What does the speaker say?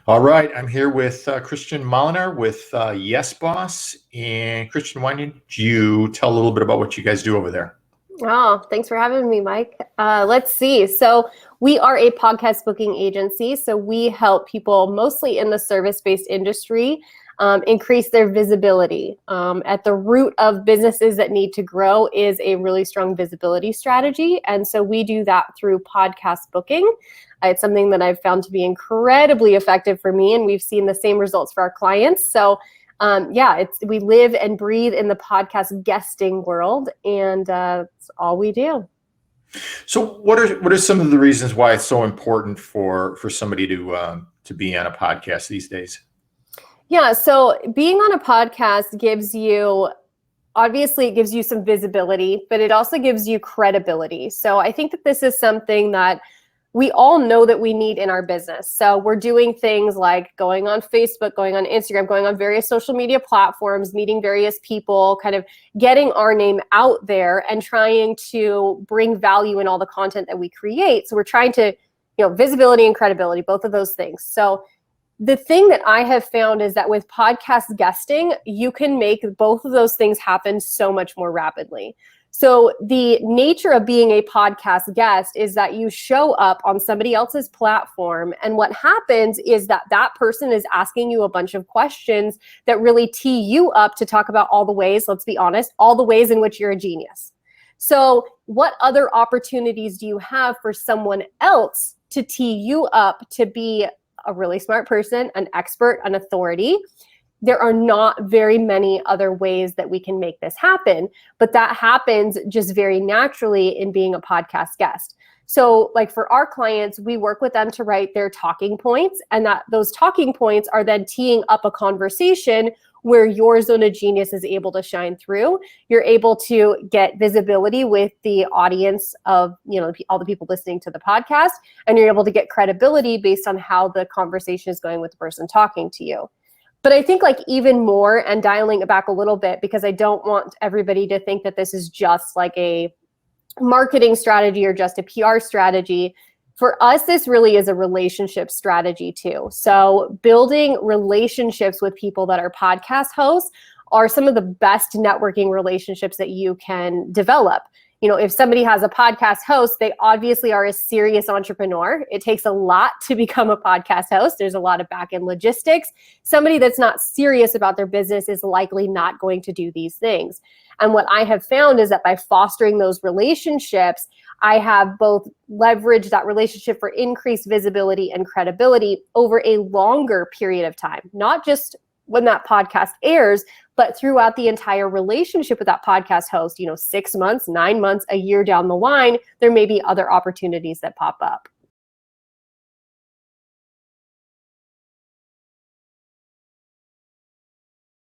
All right, I'm here with Kristin Molenaar with Yes Boss. And Kristin, why don't you tell a little bit about what you guys do over there? Oh, thanks for having me, Mike. Let's see. So we are a podcast booking agency. So we help people mostly in the service-based industry increase their visibility. At the root of businesses that need to grow is a really strong visibility strategy. And so we do that through podcast booking. It's something that I've found to be incredibly effective for me, and we've seen the same results for our clients. So we live and breathe in the podcast guesting world, and it's all we do. So what are some of the reasons why it's so important for somebody to be on a podcast these days? Yeah, so being on a podcast obviously it gives you some visibility, but it also gives you credibility. So I think that this is something that we all know that we need in our business. So we're doing things like going on Facebook, going on Instagram, going on various social media platforms, meeting various people, kind of getting our name out there and trying to bring value in all the content that we create. So we're trying to, visibility and credibility, both of those things. So the thing that I have found is that with podcast guesting, you can make both of those things happen so much more rapidly. So the nature of being a podcast guest is that you show up on somebody else's platform, and what happens is that that person is asking you a bunch of questions that really tee you up to talk about all the ways, let's be honest, all the ways in which you're a genius. So what other opportunities do you have for someone else to tee you up to be a really smart person, an expert, an authority? There are not very many other ways that we can make this happen, but that happens just very naturally in being a podcast guest. So like for our clients, we work with them to write their talking points, and that those talking points are then teeing up a conversation where your zone of genius is able to shine through. You're able to get visibility with the audience of, all the people listening to the podcast, and you're able to get credibility based on how the conversation is going with the person talking to you. But I think even more, and dialing it back a little bit, because I don't want everybody to think that this is just like a marketing strategy or just a PR strategy. For us, this really is a relationship strategy too. So building relationships with people that are podcast hosts are some of the best networking relationships that you can develop. If somebody has a podcast host, they obviously are a serious entrepreneur. It takes a lot to become a podcast host. There's a lot of back-end logistics. Somebody that's not serious about their business is likely not going to do these things. And what I have found is that by fostering those relationships, I have both leveraged that relationship for increased visibility and credibility over a longer period of time, not just when that podcast airs, but throughout the entire relationship with that podcast host, 6 months, 9 months, a year down the line, there may be other opportunities that pop up.